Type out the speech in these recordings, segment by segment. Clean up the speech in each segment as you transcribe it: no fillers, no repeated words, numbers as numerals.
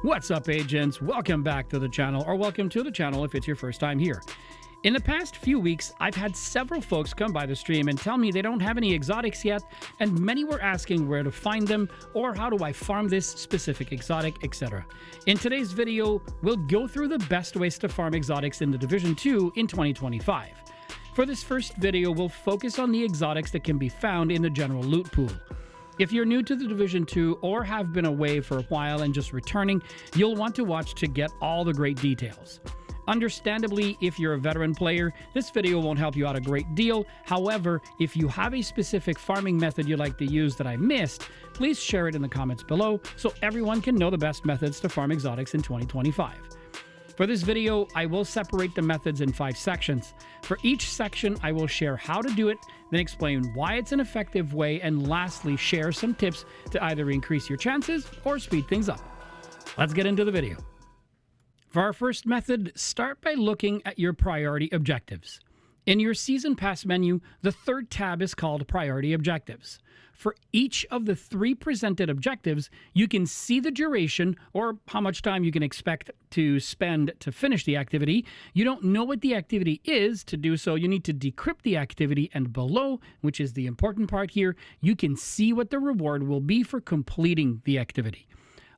What's up, agents? Welcome back to the channel, or welcome to the channel if it's your first time here. In the past few weeks, I've had several folks come by the stream and tell me they don't have any exotics yet, and many were asking where to find them, or how do I farm this specific exotic, etc. In today's video, we'll go through the best ways to farm exotics in the Division 2 in 2025. For this first video, we'll focus on the exotics that can be found in the general loot pool. If you're new to the Division 2 or have been away for a while and just returning, you'll want to watch to get all the great details. Understandably, if you're a veteran player, this video won't help you out a great deal. However, if you have a specific farming method you'd like to use that I missed, please share it in the comments below so everyone can know the best methods to farm exotics in 2025. For this video, I will separate the methods in 5 sections. For each section, I will share how to do it, then explain why it's an effective way, and lastly, share some tips to either increase your chances or speed things up. Let's get into the video. For our first method, start by looking at your priority objectives. In your Season Pass menu, the third tab is called Priority Objectives. For each of the 3 presented objectives, you can see the duration, or how much time you can expect to spend to finish the activity. You don't know what the activity is. To do so, you need to decrypt the activity, and below, which is the important part here, you can see what the reward will be for completing the activity.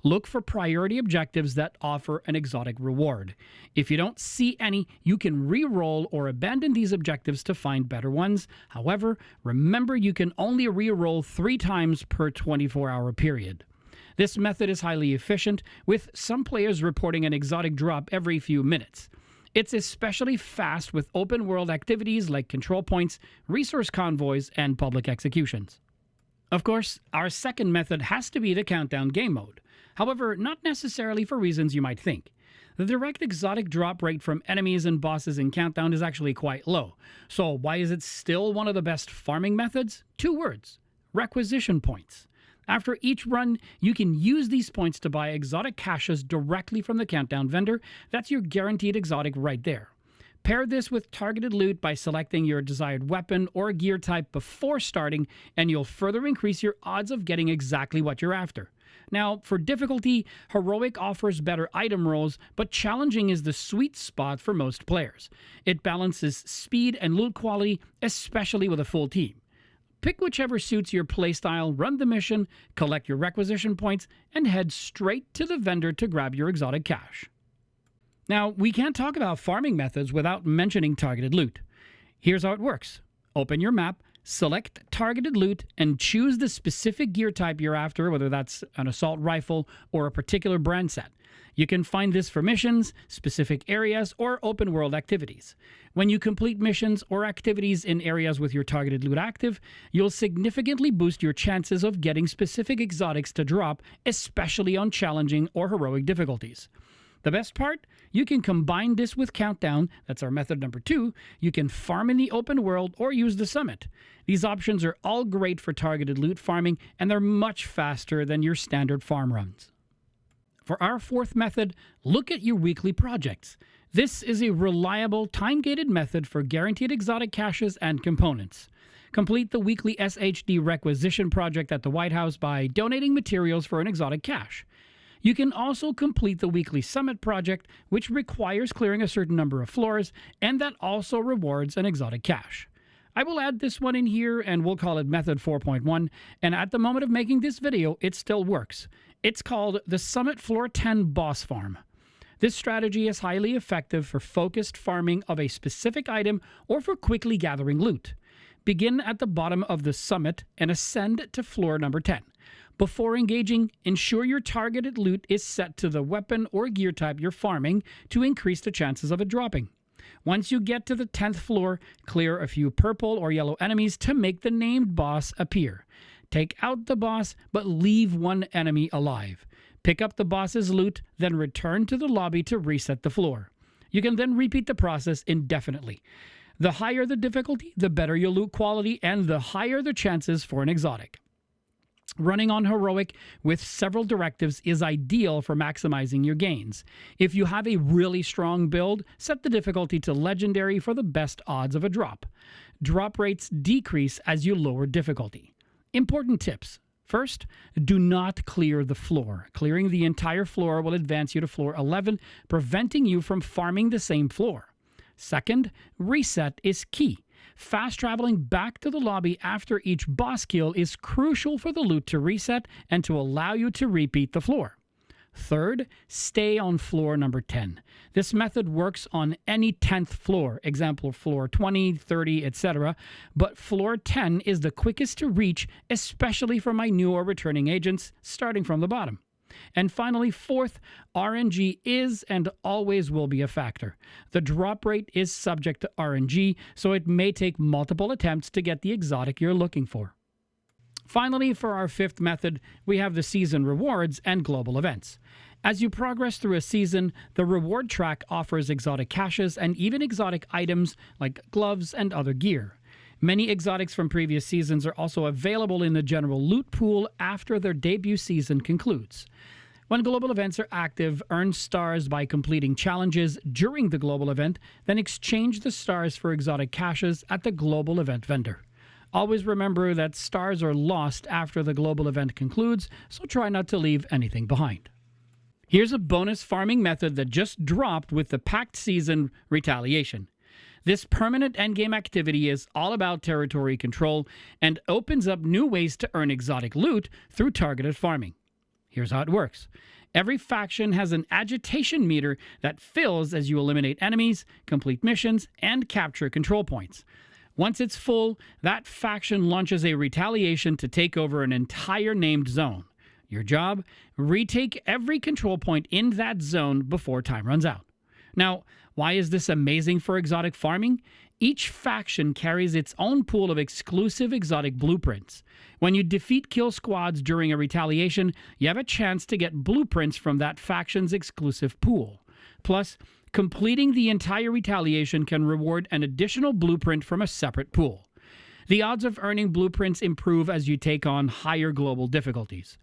Look for priority objectives that offer an exotic reward. If you don't see any, you can re-roll or abandon these objectives to find better ones. However, remember you can only re-roll 3 times per 24-hour period. This method is highly efficient, with some players reporting an exotic drop every few minutes. It's especially fast with open-world activities like control points, resource convoys, and public executions. Of course, our second method has to be the countdown game mode. However, not necessarily for reasons you might think. The direct exotic drop rate from enemies and bosses in Countdown is actually quite low. So why is it still one of the best farming methods? 2 words: requisition points. After each run, you can use these points to buy exotic caches directly from the Countdown vendor. That's your guaranteed exotic right there. Pair this with targeted loot by selecting your desired weapon or gear type before starting, and you'll further increase your odds of getting exactly what you're after. Now, for difficulty, Heroic offers better item rolls, but Challenging is the sweet spot for most players. It balances speed and loot quality, especially with a full team. Pick whichever suits your playstyle, run the mission, collect your requisition points, and head straight to the vendor to grab your exotic cache. Now, we can't talk about farming methods without mentioning targeted loot. Here's how it works. Open your map, select targeted loot, and choose the specific gear type you're after, whether that's an assault rifle or a particular brand set. You can find this for missions, specific areas, or open world activities. When you complete missions or activities in areas with your targeted loot active, you'll significantly boost your chances of getting specific exotics to drop, especially on challenging or heroic difficulties. The best part? You can combine this with Countdown, that's our method number 2. You can farm in the open world or use the summit. These options are all great for targeted loot farming, and they're much faster than your standard farm runs. For our fourth method, look at your weekly projects. This is a reliable, time-gated method for guaranteed exotic caches and components. Complete the weekly SHD requisition project at the White House by donating materials for an exotic cache. You can also complete the weekly summit project, which requires clearing a certain number of floors, and that also rewards an exotic cache. I will add this one in here, and we'll call it method 4.1, and at the moment of making this video, it still works. It's called the Summit Floor 10 Boss Farm. This strategy is highly effective for focused farming of a specific item or for quickly gathering loot. Begin at the bottom of the summit and ascend to floor number 10. Before engaging, ensure your targeted loot is set to the weapon or gear type you're farming to increase the chances of it dropping. Once you get to the 10th floor, clear a few purple or yellow enemies to make the named boss appear. Take out the boss, but leave one enemy alive. Pick up the boss's loot, then return to the lobby to reset the floor. You can then repeat the process indefinitely. The higher the difficulty, the better your loot quality, and the higher the chances for an exotic. Running on Heroic with several directives is ideal for maximizing your gains. If you have a really strong build, set the difficulty to Legendary for the best odds of a drop. Drop rates decrease as you lower difficulty. Important tips. First, do not clear the floor. Clearing the entire floor will advance you to floor 11, preventing you from farming the same floor. Second, reset is key. Fast traveling back to the lobby after each boss kill is crucial for the loot to reset and to allow you to repeat the floor. Third, stay on floor number 10. This method works on any 10th floor, example floor 20, 30, etc., but floor 10 is the quickest to reach, especially for my new or returning agents, starting from the bottom. And finally, fourth, RNG is and always will be a factor. The drop rate is subject to RNG, so it may take multiple attempts to get the exotic you're looking for. Finally, for our fifth method, we have the season rewards and global events. As you progress through a season, the reward track offers exotic caches and even exotic items like gloves and other gear. Many exotics from previous seasons are also available in the general loot pool after their debut season concludes. When global events are active, earn stars by completing challenges during the global event, then exchange the stars for exotic caches at the global event vendor. Always remember that stars are lost after the global event concludes, so try not to leave anything behind. Here's a bonus farming method that just dropped with the Pact season Retaliation. This permanent endgame activity is all about territory control and opens up new ways to earn exotic loot through targeted farming. Here's how it works. Every faction has an agitation meter that fills as you eliminate enemies, complete missions, and capture control points. Once it's full, that faction launches a retaliation to take over an entire named zone. Your job? Retake every control point in that zone before time runs out. Now, why is this amazing for exotic farming? Each faction carries its own pool of exclusive exotic blueprints. When you defeat kill squads during a retaliation, you have a chance to get blueprints from that faction's exclusive pool. Plus, completing the entire retaliation can reward an additional blueprint from a separate pool. The odds of earning blueprints improve as you take on higher global difficulties.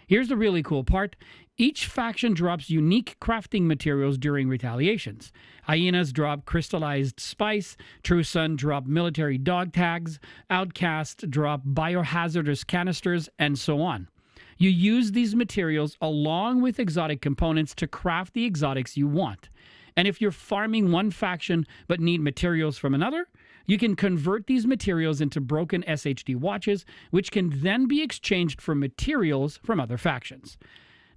Here's the really cool part. Each faction drops unique crafting materials during retaliations. Hyenas drop crystallized spice, True Sun drop military dog tags, Outcast drop biohazardous canisters, and so on. You use these materials along with exotic components to craft the exotics you want. And if you're farming one faction but need materials from another, you can convert these materials into broken SHD watches, which can then be exchanged for materials from other factions.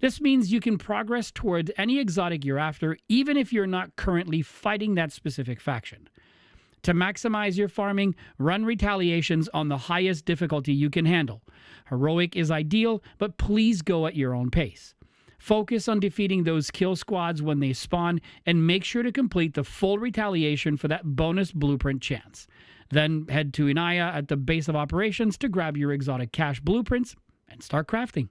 This means you can progress towards any exotic you're after, even if you're not currently fighting that specific faction. To maximize your farming, run retaliations on the highest difficulty you can handle. Heroic is ideal, but please go at your own pace. Focus on defeating those kill squads when they spawn, and make sure to complete the full retaliation for that bonus blueprint chance. Then head to Inaya at the base of operations to grab your exotic cache blueprints and start crafting.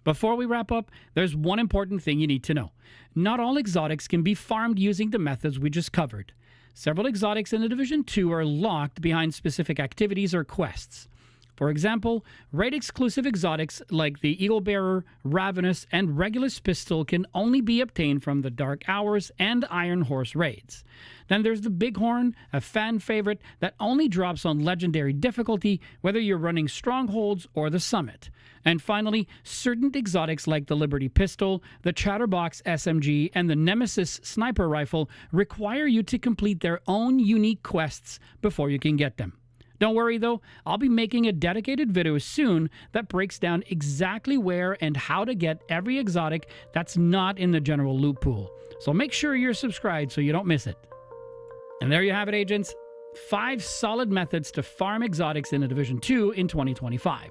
Before we wrap up, there's one important thing you need to know. Not all exotics can be farmed using the methods we just covered. Several exotics in the Division 2 are locked behind specific activities or quests. For example, raid-exclusive exotics like the Eagle Bearer, Ravenous, and Regulus Pistol can only be obtained from the Dark Hours and Iron Horse raids. Then there's the Bighorn, a fan favorite that only drops on legendary difficulty, whether you're running Strongholds or the Summit. And finally, certain exotics like the Liberty Pistol, the Chatterbox SMG, and the Nemesis Sniper Rifle require you to complete their own unique quests before you can get them. Don't worry though, I'll be making a dedicated video soon that breaks down exactly where and how to get every exotic that's not in the general loot pool. So make sure you're subscribed so you don't miss it. And there you have it, agents. 5 solid methods to farm exotics in the Division 2 in 2025.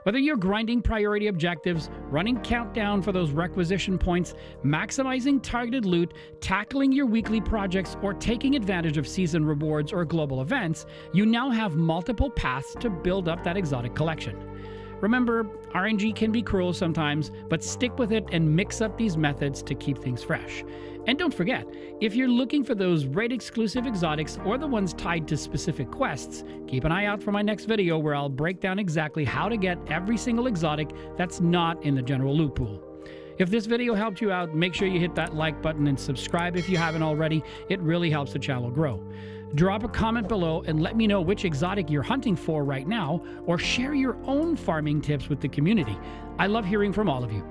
Whether you're grinding priority objectives, running countdown for those requisition points, maximizing targeted loot, tackling your weekly projects, or taking advantage of season rewards or global events, you now have multiple paths to build up that exotic collection. Remember, RNG can be cruel sometimes, but stick with it and mix up these methods to keep things fresh. And don't forget, if you're looking for those raid-exclusive exotics or the ones tied to specific quests, keep an eye out for my next video where I'll break down exactly how to get every single exotic that's not in the general loot pool. If this video helped you out, make sure you hit that like button and subscribe if you haven't already. It really helps the channel grow. Drop a comment below and let me know which exotic you're hunting for right now, or share your own farming tips with the community. I love hearing from all of you.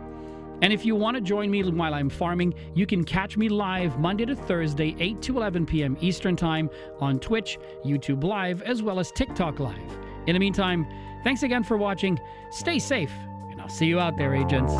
And if you want to join me while I'm farming, you can catch me live Monday to Thursday, 8 to 11 p.m. Eastern Time on Twitch, YouTube Live, as well as TikTok Live. In the meantime, thanks again for watching. Stay safe, and I'll see you out there, agents.